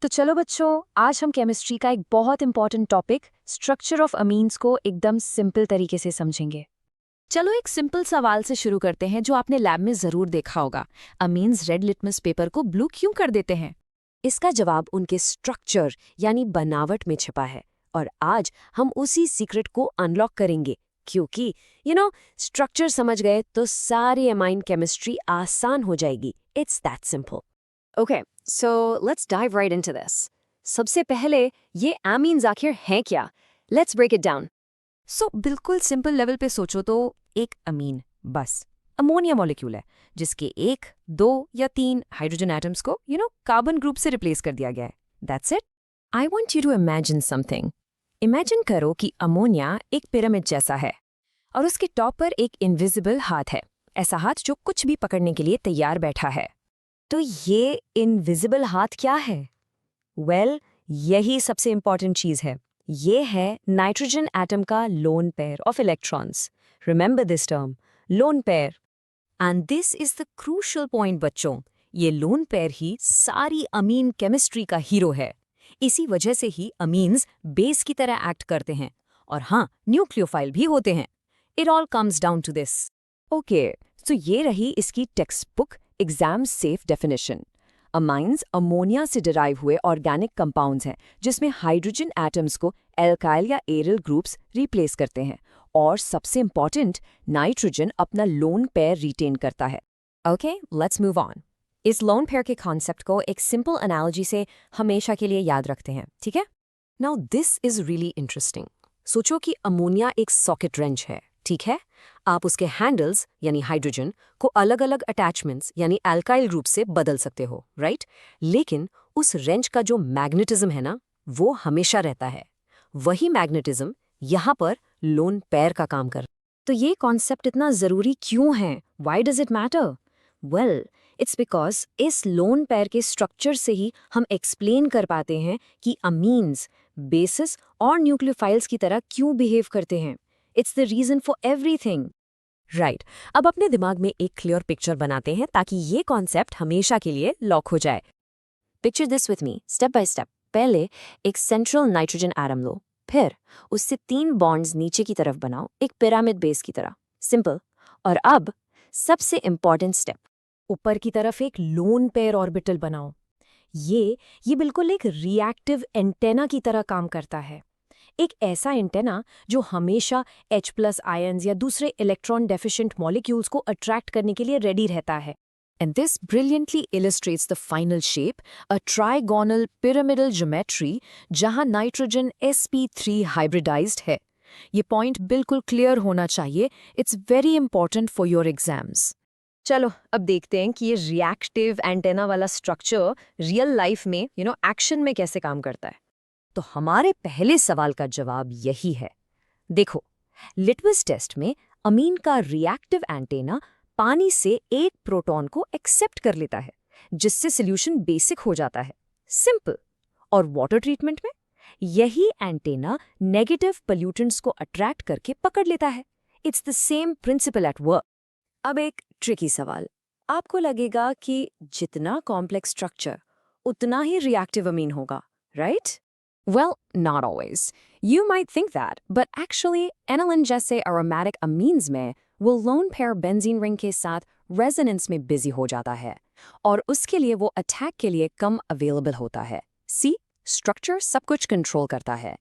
तो चलो बच्चों, आज हम केमिस्ट्री का एक बहुत important topic structure of amines को एकदम सिंपल तरीके से समझेंगे। चलो एक सिंपल सवाल से शुरू करते हैं जो आपने लैब में जरूर देखा होगा। अमीन्स रेड लिटमस पेपर को ब्लू क्यों कर देते हैं? इसका जवाब उनके स्ट्रक्चर यानी बनावट में छिपा है और आज हम उसी सीक्रेट को अनलॉक करेंगे क्योंकि स्ट्रक्चर समझ गए तो सारी अमाइन केमिस्ट्री आसान हो जाएगी। It's that simple. Okay, so let's dive right into this. सबसे पहले ये अमीन्स आखिर हैं क्या? Let's break it down. बिल्कुल सिंपल लेवल पे सोचो तो एक अमीन बस अमोनिया मॉलिक्यूल है जिसके 1, 2 या 3 हाइड्रोजन एटम्स को कार्बन ग्रुप से रिप्लेस कर दिया गया है। That's it. I want you to imagine something. Imagine करो कि अमोनिया एक पिरामिड जैसा है और उसके टॉप पर एक इनविजिबल हाथ है, ऐसा हाथ जो कुछ भी पकड़ने के लिए तैयार बैठा है। तो ये इनविजिबल हाथ क्या है? यही सबसे इंपॉर्टेंट चीज है। ये है नाइट्रोजन एटम का lone pair of electrons. Remember this term, lone pair. And this is the crucial point बच्चों। ये लोन पेयर ही सारी अमीन केमिस्ट्री का हीरो है। इसी वजह से ही अमीन्स बेस की तरह एक्ट करते हैं और हाँ, न्यूक्लियोफाइल भी होते हैं। It all comes down to this. Okay, so ये रही इसकी text book exam safe definition. Amines ammonia से डिराइव हुए ऑर्गेनिक कंपाउंड्स हैं जिसमें हाइड्रोजन एटम्स को एल्काइल या एरिल ग्रुप्स रिप्लेस करते हैं और सबसे इंपॉर्टेंट, नाइट्रोजन अपना लोन पेयर रिटेन करता है। Okay, let's move on. इस लोन पेयर के कॉन्सेप्ट को एक सिंपल एनालॉजी से हमेशा के लिए याद रखते हैं, ठीक है? Now this is really interesting. सोचो कि अमोनिया एक सॉकेट रेंच है, ठीक है? आप उसके हैंडल्स यानी हाइड्रोजन को अलग अलग अटैचमेंट्स यानी अल्काइल ग्रुप से बदल सकते हो, राइट? लेकिन उस रेंच का जो मैग्नेटिज्म है ना, वो हमेशा रहता है। वही मैग्नेटिज्म यहाँ पर लोन पेयर का काम कर। तो ये कॉन्सेप्ट इतना जरूरी क्यों है? Why does it matter? It's because इस लोन पेयर के स्ट्रक्चर से ही हम एक्सप्लेन कर पाते हैं कि अमीन्स बेसिस और न्यूक्लियोफाइल्स की तरह क्यों बिहेव करते हैं। It's the reason for everything. Right, अब अपने दिमाग में एक क्लियर पिक्चर बनाते हैं ताकि ये कॉन्सेप्ट हमेशा के लिए लॉक हो जाए। Picture this with me, step by step. पहले एक सेंट्रल नाइट्रोजन एटम लो, फिर उससे 3 बॉन्ड्स नीचे की तरफ बनाओ, एक पिरामिड बेस की तरह। सिंपल। और अब सबसे इंपॉर्टेंट स्टेप, ऊपर की तरफ एक लोन पेयर ऑर्बिटल बनाओ। ये बिल्कुल एक रिएक्टिव एंटेना की तरह काम करता है। एक ऐसा एंटेना जो हमेशा H+ आयन्स या दूसरे इलेक्ट्रॉन डेफिशिएंट मॉलिक्यूल्स को अट्रैक्ट करने के लिए रेडी रहता है। And this brilliantly illustrates the final shape, a trigonal pyramidal geometry जहां नाइट्रोजन sp3 हाइब्रिडाइज्ड है। ये पॉइंट बिल्कुल क्लियर होना चाहिए। It's very important for your exams. चलो अब देखते हैं कि ये रिएक्टिव एंटेना वाला स्ट्रक्चर रियल लाइफ में एक्शन में कैसे काम करता है। तो हमारे पहले सवाल का जवाब यही है। देखो, लिटमस टेस्ट में अमीन का रिएक्टिव एंटेना पानी से एक प्रोटॉन को एक्सेप्ट कर लेता है जिससे सॉल्यूशन बेसिक हो जाता है। सिंपल। और वाटर ट्रीटमेंट में यही एंटेना नेगेटिव पोल्यूटेंट्स को अट्रैक्ट करके पकड़ लेता है। It's the same principle at work. अब एक ट्रिकी सवाल। आपको लगेगा कि जितना कॉम्प्लेक्स स्ट्रक्चर उतना ही रिएक्टिव अमीन होगा, right? Well, not always. You might think that, but actually, aniline जैसे aromatic amines में वो lone pair benzene ring के साथ resonance में busy हो जाता है और उसके लिए वो attack के लिए कम available होता है। See, structure सब कुछ control करता है।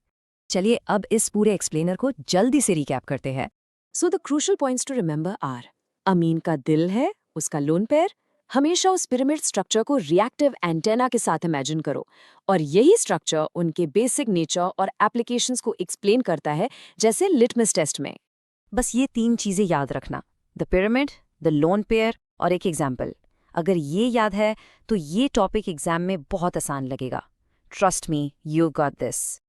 चलिए अब इस पूरे explainer को जल्दी से recap करते हैं। So the crucial points to remember are: अमीन का दिल है उसका lone pair। हमेशा उस पिरामिड स्ट्रक्चर को रिएक्टिव एंटेना के साथ इमेजिन करो और यही स्ट्रक्चर उनके बेसिक नेचर और एप्लीकेशंस को एक्सप्लेन करता है, जैसे लिटमस टेस्ट में। बस ये 3 चीजें याद रखना, the pyramid, the lone pair और एक एग्जाम्पल। अगर ये याद है तो ये टॉपिक एग्जाम में बहुत आसान लगेगा। Trust me, you got this.